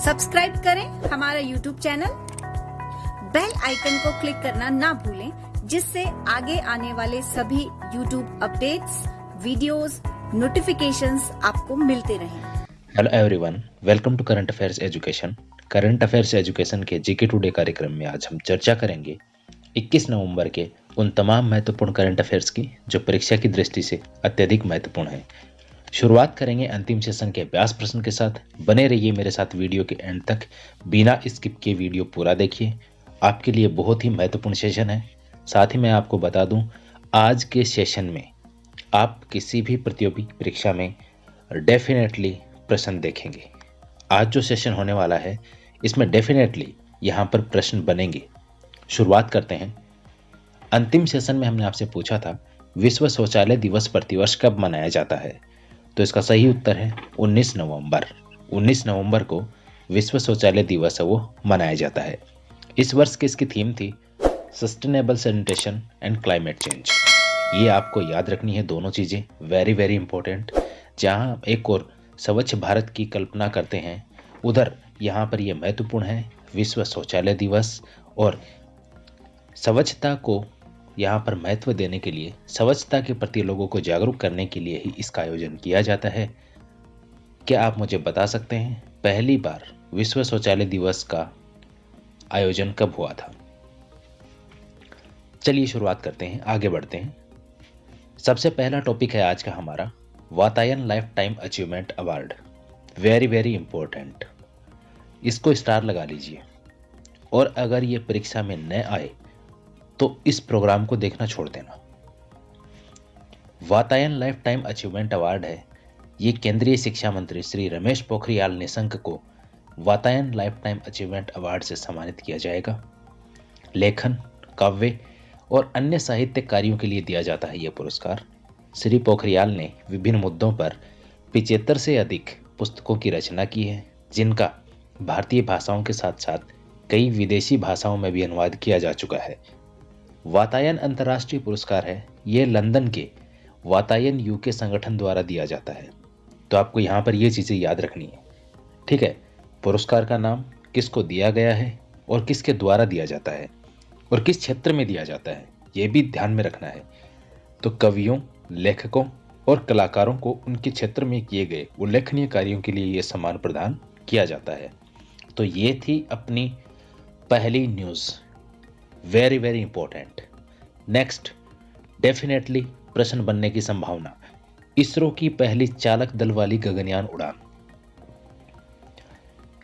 Subscribe करें हमारा YouTube channel, bell icon को क्लिक करना ना भूलें, जिससे आगे आने वाले सभी यूट्यूब अपडेट्स, वीडियोस, नोटिफिकेशंस आपको मिलते रहें। Hello everyone, welcome to current affairs education. Current affairs education के जीके टुडे कार्यक्रम में आज हम चर्चा करेंगे 21 नवंबर के उन तमाम महत्वपूर्ण करंट अफेयर्स की जो परीक्षा की दृष्टि से अत्यधिक महत्वपूर्ण है। शुरुआत करेंगे अंतिम सेशन के अभ्यास प्रश्न के साथ। बने रहिए मेरे साथ वीडियो के एंड तक, बिना स्किप के वीडियो पूरा देखिए। आपके लिए बहुत ही महत्वपूर्ण सेशन है। साथ ही मैं आपको बता दूं, आज के सेशन में आप किसी भी प्रतियोगी परीक्षा में डेफिनेटली प्रश्न देखेंगे। आज जो सेशन होने वाला है इसमें डेफिनेटली यहाँ पर प्रश्न बनेंगे। शुरुआत करते हैं। अंतिम सेशन में हमने आपसे पूछा था विश्व शौचालय दिवस प्रतिवर्ष कब मनाया जाता है, तो इसका सही उत्तर है 19 नवंबर। 19 नवंबर को विश्व शौचालय दिवस है वो मनाया जाता है। इस वर्ष की इसकी थीम थी sustainable sanitation and climate change. ये आपको याद रखनी है दोनों चीज़ें, वेरी वेरी इंपॉर्टेंट। जहाँ एक और स्वच्छ भारत की कल्पना करते हैं, उधर यहाँ पर यह महत्वपूर्ण है विश्व शौचालय दिवस। और स्वच्छता को यहाँ पर महत्व देने के लिए, स्वच्छता के प्रति लोगों को जागरूक करने के लिए ही इसका आयोजन किया जाता है। क्या आप मुझे बता सकते हैं पहली बार विश्व शौचालय दिवस का आयोजन कब हुआ था? चलिए शुरुआत करते हैं, आगे बढ़ते हैं। सबसे पहला टॉपिक है आज का हमारा Vatayan life time achievement award. Very very important, इसको स्टार लगा लीजिए। और अगर ये परीक्षा में न आए तो इस प्रोग्राम को देखना छोड़ देना। Vatayan life time achievement award है, ये केंद्रीय शिक्षा मंत्री श्री रमेश पोखरियाल निशंक को Vatayan life time achievement award से सम्मानित किया जाएगा। लेखन, काव्य और अन्य साहित्य कार्यों के लिए दिया जाता है यह पुरस्कार। श्री पोखरियाल ने विभिन्न मुद्दों पर 75 से अधिक पुस्तकों की रचना की है, जिनका भारतीय भाषाओं के साथ साथ कई विदेशी भाषाओं में भी अनुवाद किया जा चुका है। वातायन अंतर्राष्ट्रीय पुरस्कार है, यह लंदन के वातायन यूके संगठन द्वारा दिया जाता है। तो आपको यहाँ पर ये चीज़ें याद रखनी है, ठीक है। पुरस्कार का नाम, किसको दिया गया है और किसके द्वारा दिया जाता है और किस क्षेत्र में दिया जाता है, ये भी ध्यान में रखना है। तो कवियों, लेखकों और कलाकारों को उनके क्षेत्र में किए गए उल्लेखनीय कार्यों के लिए ये सम्मान प्रदान किया जाता है। तो ये थी अपनी पहली news, very very important. Next, definitely प्रश्न बनने की संभावना, इसरो की पहली चालक दल वाली गगनयान उड़ान।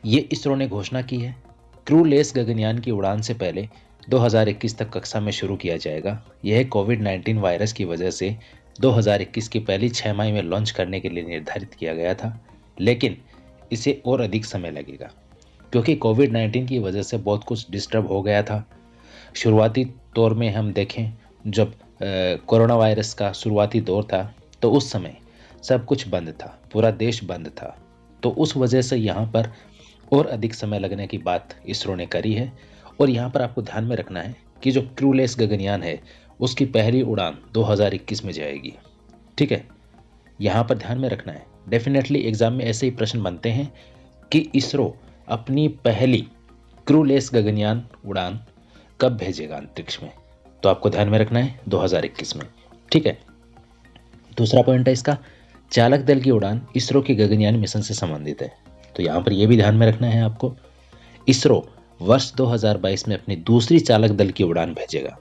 ये इसरो ने घोषणा की है, क्रूलेस गगनयान की उड़ान से पहले 2021 तक कक्षा में शुरू किया जाएगा। यह कोविड-19 वायरस की वजह से 2021 की पहली 6 माह में लॉन्च करने के लिए निर्धारित किया गया था, लेकिन इसे और अधिक समय लगेगा क्योंकि कोविड-19 की वजह से बहुत कुछ डिस्टर्ब हो गया था। शुरुआती तौर में हम देखें, जब कोरोना वायरस का शुरुआती दौर था तो उस समय सब कुछ बंद था, पूरा देश बंद था। तो उस वजह से यहाँ पर और अधिक समय लगने की बात इसरो ने करी है। और यहाँ पर आपको ध्यान में रखना है कि जो क्रूलेस गगनयान है उसकी पहली उड़ान 2021 में जाएगी, ठीक है। यहाँ पर ध्यान में रखना है। डेफिनेटली एग्जाम में ऐसे ही प्रश्न बनते हैं कि इसरो अपनी पहली क्रूलेस गगनयान उड़ान कब भेजेगा अंतरिक्ष में, तो आपको ध्यान में रखना है 2021 में, ठीक है। दूसरा पॉइंट है इसका, चालक दल की उड़ान इसरो के गगनयान मिशन से संबंधित है। तो यहाँ पर यह भी ध्यान में रखना है आपको, इसरो वर्ष 2022 में अपनी दूसरी चालक दल की उड़ान भेजेगा।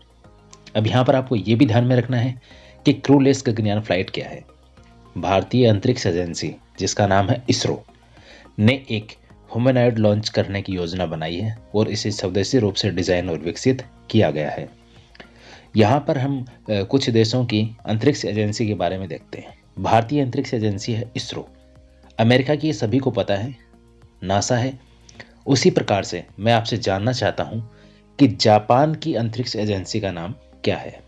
अब यहाँ पर आपको ये भी ध्यान में रखना है कि क्रूलेस गगनयान फ्लाइट क्या है। भारतीय अंतरिक्ष एजेंसी, जिसका नाम है इसरो, ने एक ह्यूमनॉइड लॉन्च करने की योजना बनाई है और इसे स्वदेशी रूप से डिजाइन और विकसित किया गया है। यहाँ पर हम कुछ देशों की अंतरिक्ष एजेंसी के बारे में देखते हैं। भारतीय अंतरिक्ष एजेंसी है इसरो, अमेरिका की सभी को पता है नासा है। उसी प्रकार से मैं आपसे जानना चाहता हूँ कि जापान की अंतरिक्ष एजेंसी का नाम क्या है,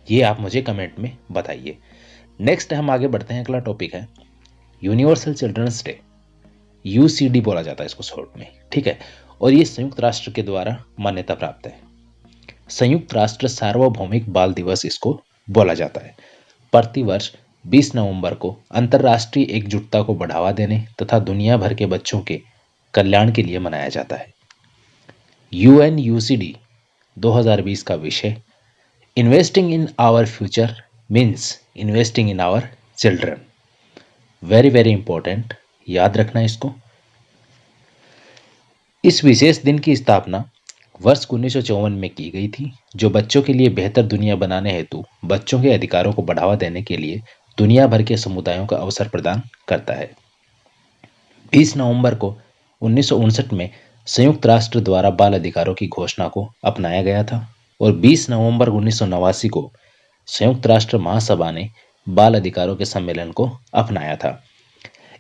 ये आप मुझे कमेंट में बताइए। नेक्स्ट हम आगे बढ़ते हैं, अगला टॉपिक है यूनिवर्सल चिल्ड्रंस डे, यूसीडी बोला जाता है इसको शॉर्ट में, ठीक है। और ये संयुक्त राष्ट्र के द्वारा मान्यता प्राप्त है। संयुक्त राष्ट्र सार्वभौमिक बाल दिवस इसको बोला जाता है। प्रतिवर्ष 20 नवंबर को अंतर्राष्ट्रीय एकजुटता को बढ़ावा देने तथा दुनिया भर के बच्चों के कल्याण के लिए मनाया जाता है। UNUCD 2020 का विषय investing in our future means investing in our children. Very very important, याद रखना इसको। इस विशेष दिन की स्थापना वर्ष 1954 में की गई थी, जो बच्चों के लिए बेहतर दुनिया बनाने हेतु बच्चों के अधिकारों को बढ़ावा देने के लिए दुनिया भर के समुदायों का अवसर प्रदान करता है। 20 नवंबर को 1959 में संयुक्त राष्ट्र द्वारा बाल अधिकारों की घोषणा को अपनाया गया था और 20 नवंबर 1989 को संयुक्त राष्ट्र महासभा ने बाल अधिकारों के सम्मेलन को अपनाया था।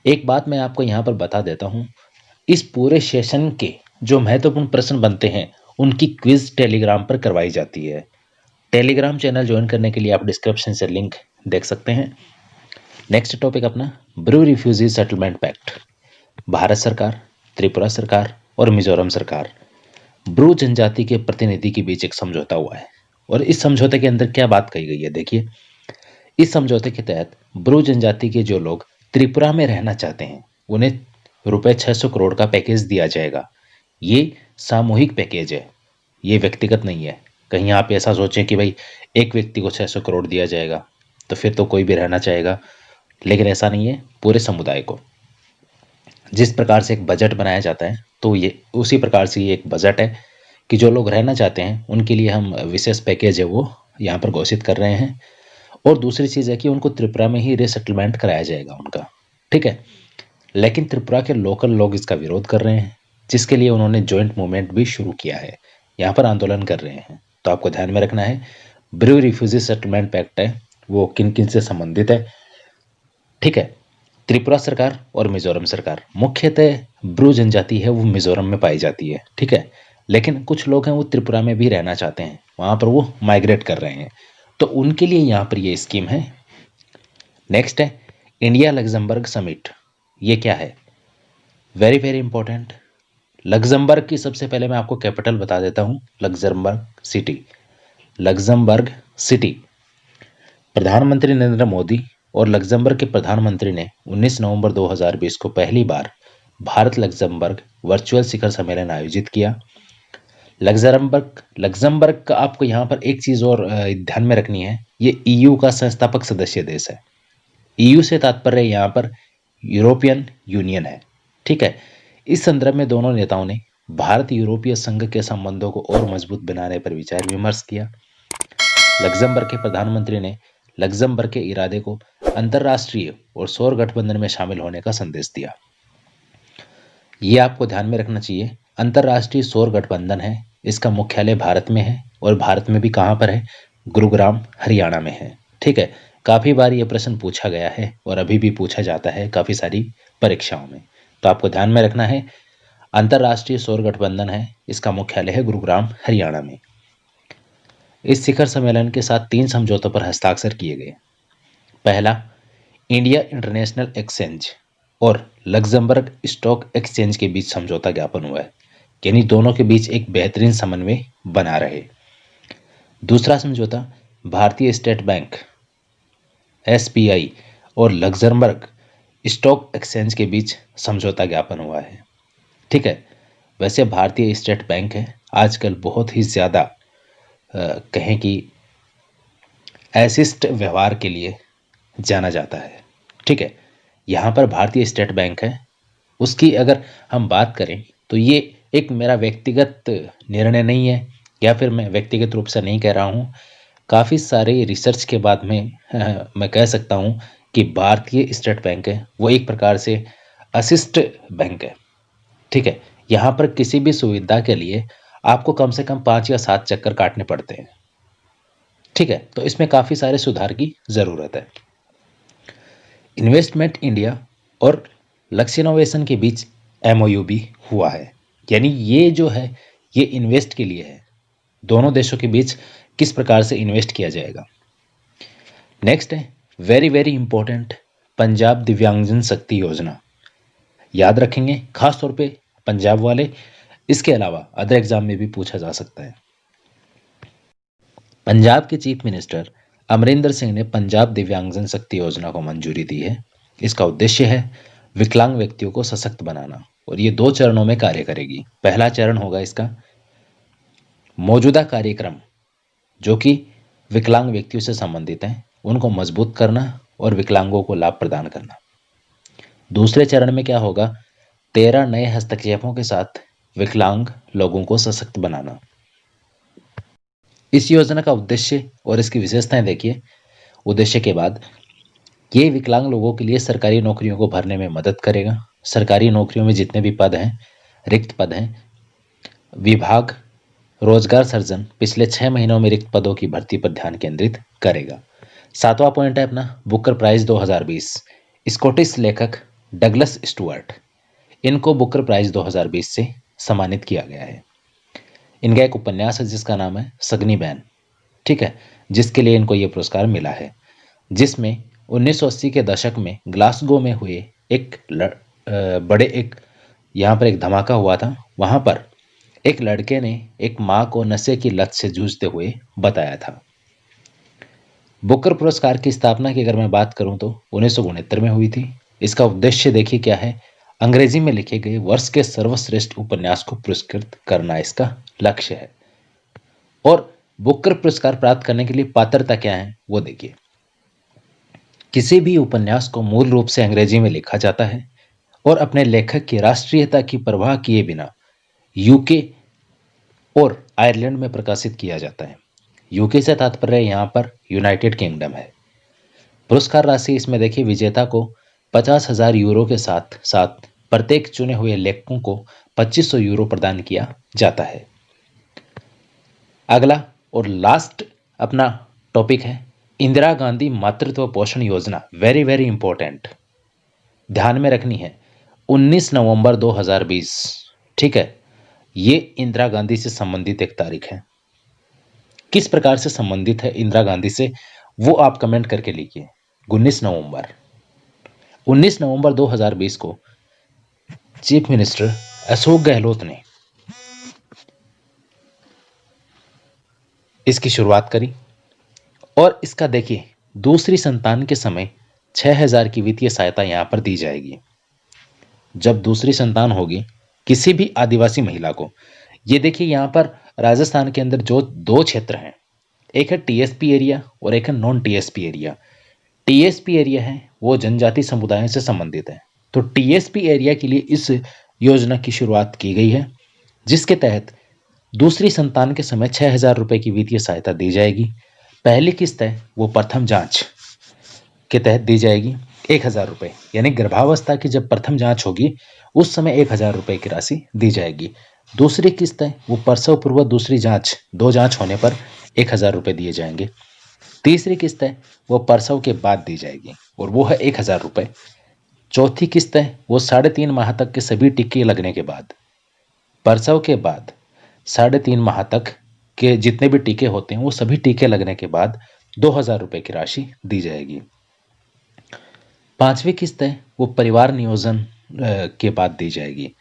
एक बात मैं आपको यहाँ पर बता देता हूँ, इस पूरे सेशन के जो महत्वपूर्ण प्रश्न बनते हैं उनकी क्विज टेलीग्राम पर करवाई जाती है। टेलीग्राम चैनल ज्वाइन करने के लिए आप डिस्क्रिप्शन से लिंक देख सकते हैं। नेक्स्ट टॉपिक अपना Bru refugee settlement pact. Bharat सरकार, त्रिपुरा सरकार और मिजोरम सरकार ब्रू जनजाति के प्रतिनिधि के बीच एक समझौता हुआ है और इस समझौते के अंदर क्या बात कही गई है देखिए। इस समझौते के तहत ब्रू जनजाति के जो लोग त्रिपुरा में रहना चाहते हैं उन्हें रुपए 600 करोड़ का पैकेज दिया जाएगा। ये सामूहिक पैकेज है, ये व्यक्तिगत नहीं है। कहीं आप ऐसा सोचें कि भाई एक व्यक्ति को 600 करोड़ दिया जाएगा तो फिर तो कोई भी रहना चाहेगा, लेकिन ऐसा नहीं है। पूरे समुदाय को जिस प्रकार से एक बजट बनाया जाता है तो ये उसी प्रकार से ये एक बजट है कि जो लोग रहना चाहते हैं उनके लिए हम विशेष पैकेज है वो यहाँ पर घोषित कर रहे हैं। और दूसरी चीज़ है कि उनको त्रिपुरा में ही रीसेटलमेंट कराया जाएगा उनका, ठीक है। लेकिन त्रिपुरा के लोकल लोग इसका विरोध कर रहे हैं, जिसके लिए उन्होंने जॉइंट मूवमेंट भी शुरू किया है, यहाँ पर आंदोलन कर रहे हैं। तो आपको ध्यान में रखना है ब्रू रिफ्यूजी सेटलमेंट पैक्ट है वो किन किन से संबंधित है, ठीक है। त्रिपुरा सरकार और मिजोरम सरकार, मुख्यतः ब्रू जनजाति है वो मिजोरम में पाई जाती है, ठीक है। लेकिन कुछ लोग हैं वो त्रिपुरा में भी रहना चाहते हैं, वहाँ पर वो माइग्रेट कर रहे हैं, तो उनके लिए यहाँ पर ये स्कीम है। नेक्स्ट है इंडिया लग्जमबर्ग समिट। ये क्या है? Very very important. लग्जमबर्ग की सबसे पहले मैं आपको कैपिटल बता देता हूँ, लग्जमबर्ग सिटी। लग्जमबर्ग सिटी, प्रधानमंत्री नरेंद्र मोदी और लग्जमबर्ग के प्रधानमंत्री ने 19 नवंबर 2020 को पहली बार भारत लग्जमबर्ग वर्चुअल शिखर सम्मेलन आयोजित किया। लग्जमबर्ग का आपको यहाँ पर एक चीज़ और ध्यान में रखनी है, ये EU का संस्थापक सदस्य देश है। EU से तात्पर्य यहाँ पर यूरोपियन यूनियन है, ठीक है। इस संदर्भ में दोनों नेताओं ने भारत यूरोपीय संघ के संबंधों को और मजबूत बनाने पर विचार विमर्श किया। लग्जमबर्ग के प्रधानमंत्री ने लग्जमबर्ग के इरादे को अंतर्राष्ट्रीय और सौर गठबंधन में शामिल होने का संदेश दिया। ये आपको ध्यान में रखना चाहिए, अंतर्राष्ट्रीय सौर गठबंधन है, इसका मुख्यालय भारत में है और भारत में भी कहाँ पर है? गुरुग्राम हरियाणा में है, ठीक है। काफ़ी बार ये प्रश्न पूछा गया है और अभी भी पूछा जाता है काफ़ी सारी परीक्षाओं में, तो आपको ध्यान में रखना है अंतर्राष्ट्रीय सौर गठबंधन है, इसका मुख्यालय है गुरुग्राम हरियाणा में। इस शिखर सम्मेलन के साथ 3 समझौतों पर हस्ताक्षर किए गए। पहला, इंडिया इंटरनेशनल एक्सचेंज और लग्जमबर्ग स्टॉक एक्सचेंज के बीच समझौता ज्ञापन हुआ है, यानी दोनों के बीच एक बेहतरीन समन्वय बना रहे। दूसरा समझौता भारतीय स्टेट बैंक SBI और लग्जमबर्ग स्टॉक एक्सचेंज के बीच समझौता ज्ञापन हुआ है, ठीक है। वैसे भारतीय स्टेट बैंक है आजकल बहुत ही ज़्यादा कहें कि अशिष्ट व्यवहार के लिए जाना जाता है, ठीक है। यहाँ पर भारतीय स्टेट बैंक है, उसकी अगर हम बात करें तो ये एक मेरा व्यक्तिगत निर्णय नहीं है, या फिर मैं व्यक्तिगत रूप से नहीं कह रहा हूँ। काफ़ी सारे रिसर्च के बाद में मैं कह सकता हूँ कि भारतीय स्टेट बैंक है वो एक प्रकार से अशिष्ट बैंक है, ठीक है। यहाँ पर किसी भी सुविधा के लिए आपको कम से कम 5 या 7 चक्कर काटने पड़ते हैं, ठीक है। तो इसमें काफ़ी सारे सुधार की ज़रूरत है। इन्वेस्टमेंट इंडिया और लक्ष्य इनोवेशन के बीच MOU भी हुआ है, यानी ये जो है ये इन्वेस्ट के लिए है, दोनों देशों के बीच किस प्रकार से इन्वेस्ट किया जाएगा। नेक्स्ट है वेरी वेरी इंपॉर्टेंट, पंजाब दिव्यांगजन शक्ति योजना। याद रखेंगे खास तौर पे पंजाब वाले, इसके अलावा अदर एग्जाम में भी पूछा जा सकता है। पंजाब के चीफ मिनिस्टर अमरिंदर सिंह ने पंजाब दिव्यांगजन शक्ति योजना को मंजूरी दी है। इसका उद्देश्य है विकलांग व्यक्तियों को सशक्त बनाना और ये 2 चरणों में कार्य करेगी। पहला चरण होगा इसका मौजूदा कार्यक्रम जो कि विकलांग व्यक्तियों से संबंधित हैं, उनको मजबूत करना और विकलांगों को लाभ प्रदान करना। दूसरे चरण में क्या होगा, 13 नए हस्तक्षेपों के साथ विकलांग लोगों को सशक्त बनाना। इस योजना का उद्देश्य और इसकी विशेषताएं देखिए। उद्देश्य के बाद ये विकलांग लोगों के लिए सरकारी नौकरियों को भरने में मदद करेगा। सरकारी नौकरियों में जितने भी पद हैं, रिक्त पद हैं, विभाग रोजगार सर्जन पिछले 6 महीनों में रिक्त पदों की भर्ती पर ध्यान केंद्रित करेगा। 7वां पॉइंट है अपना बुकर प्राइज 2020। स्कॉटिश लेखक डगलस स्टुअर्ट, इनको बुकर प्राइज 2020 से सम्मानित किया गया है। इनका एक उपन्यास है जिसका नाम है सगनी बैन, ठीक है, जिसके लिए इनको ये पुरस्कार मिला है, जिसमें 1980 के दशक में ग्लासगो में हुए एक यहाँ पर एक धमाका हुआ था। वहाँ पर एक लड़के ने एक माँ को नशे की लत से जूझते हुए बताया था। बुकर पुरस्कार की स्थापना की अगर मैं बात करूं तो 1969 में हुई थी। इसका उद्देश्य देखिए क्या है, अंग्रेजी में लिखे गए वर्ष के सर्वश्रेष्ठ उपन्यास को पुरस्कृत करना इसका लक्ष्य है। और बुकर पुरस्कार प्राप्त करने के लिए पात्रता क्या है वो देखिए। किसी भी उपन्यास को मूल रूप से अंग्रेजी में लिखा जाता है और अपने लेखक की राष्ट्रीयता की परवाह किए बिना यूके और आयरलैंड में प्रकाशित किया जाता है। यूके से तात्पर्य यहाँ पर यूनाइटेड किंगडम है। पुरस्कार राशि इसमें देखिए, विजेता को 50,000 यूरो के साथ साथ प्रत्येक चुने हुए लेखकों को 2500 यूरो प्रदान किया जाता है। अगला और लास्ट अपना टॉपिक है इंदिरा गांधी मातृत्व पोषण योजना। वेरी वेरी इंपॉर्टेंट, ध्यान में रखनी है। 19 नवंबर 2020, ठीक है, ये इंदिरा गांधी से संबंधित एक तारीख है। किस प्रकार से संबंधित है इंदिरा गांधी से वो आप कमेंट करके लिखिए। 19 नवंबर 2020 को चीफ मिनिस्टर अशोक गहलोत ने इसकी शुरुआत करी और इसका देखिए दूसरी संतान के समय 6,000 की वित्तीय सहायता यहां पर दी जाएगी। जब दूसरी संतान होगी किसी भी आदिवासी महिला को, ये देखिए यहां पर राजस्थान के अंदर जो 2 क्षेत्र हैं, एक है टीएसपी एरिया और एक है non TSP area. TSP area है वो जनजाति समुदायों से संबंधित है, तो टीएसपी एरिया के लिए इस योजना की शुरुआत की गई है, जिसके तहत दूसरी संतान के समय 6,000 रुपए की वित्तीय सहायता दी जाएगी। पहली किस्त है वो प्रथम जांच के तहत दी जाएगी 1,000 रुपए, यानी गर्भावस्था की जब प्रथम जांच होगी उस समय 1,000 रुपए की राशि दी जाएगी। दूसरी किस्त है वो प्रसव पूर्व दूसरी जांच, 2 जांच होने पर 1,000 रुपए दिए जाएंगे। तीसरी किस्त है वो प्रसव के बाद दी जाएगी और वो है 1,000 रुपए। चौथी किस्त है वो 3.5 माह तक के सभी टीके लगने के बाद, प्रसव के बाद 3.5 माह तक के जितने भी टीके होते हैं वो सभी टीके लगने के बाद 2,000 रुपए की राशि दी जाएगी। 5वीं किस्त है वो परिवार नियोजन के बाद दी जाएगी,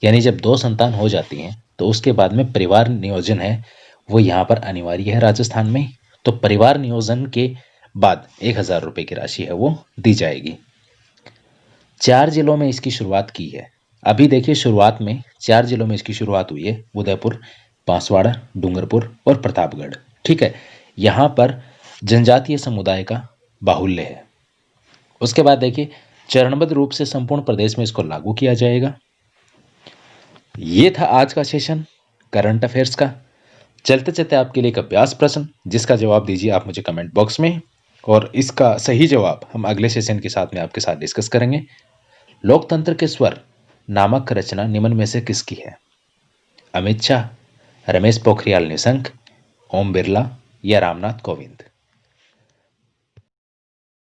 यानी जब 2 संतान हो जाती हैं तो उसके बाद में परिवार नियोजन है वो यहाँ पर अनिवार्य है राजस्थान में। तो परिवार नियोजन के बाद 1,000 रुपए की राशि है वो दी जाएगी। 4 जिलों में इसकी शुरुआत की है। अभी देखिए शुरुआत में 4 जिलों में इसकी शुरुआत हुई है, उदयपुर, बांसवाड़ा, डूंगरपुर और प्रतापगढ़, ठीक है। यहाँ पर जनजातीय समुदाय का बाहुल्य है। उसके बाद देखिए चरणबद्ध रूप से संपूर्ण प्रदेश में इसको लागू किया जाएगा। ये था आज का सेशन करंट अफेयर्स का। चलते चलते आपके लिए एक अभ्यास प्रश्न, जिसका जवाब दीजिए आप मुझे कमेंट बॉक्स में, और इसका सही जवाब हम अगले सेशन के साथ में आपके साथ डिस्कस करेंगे। लोकतंत्र के स्वर नामक रचना निम्न में से किसकी है? अमित शाह, रमेश पोखरियाल निशंक, ओम बिरला या रामनाथ कोविंद?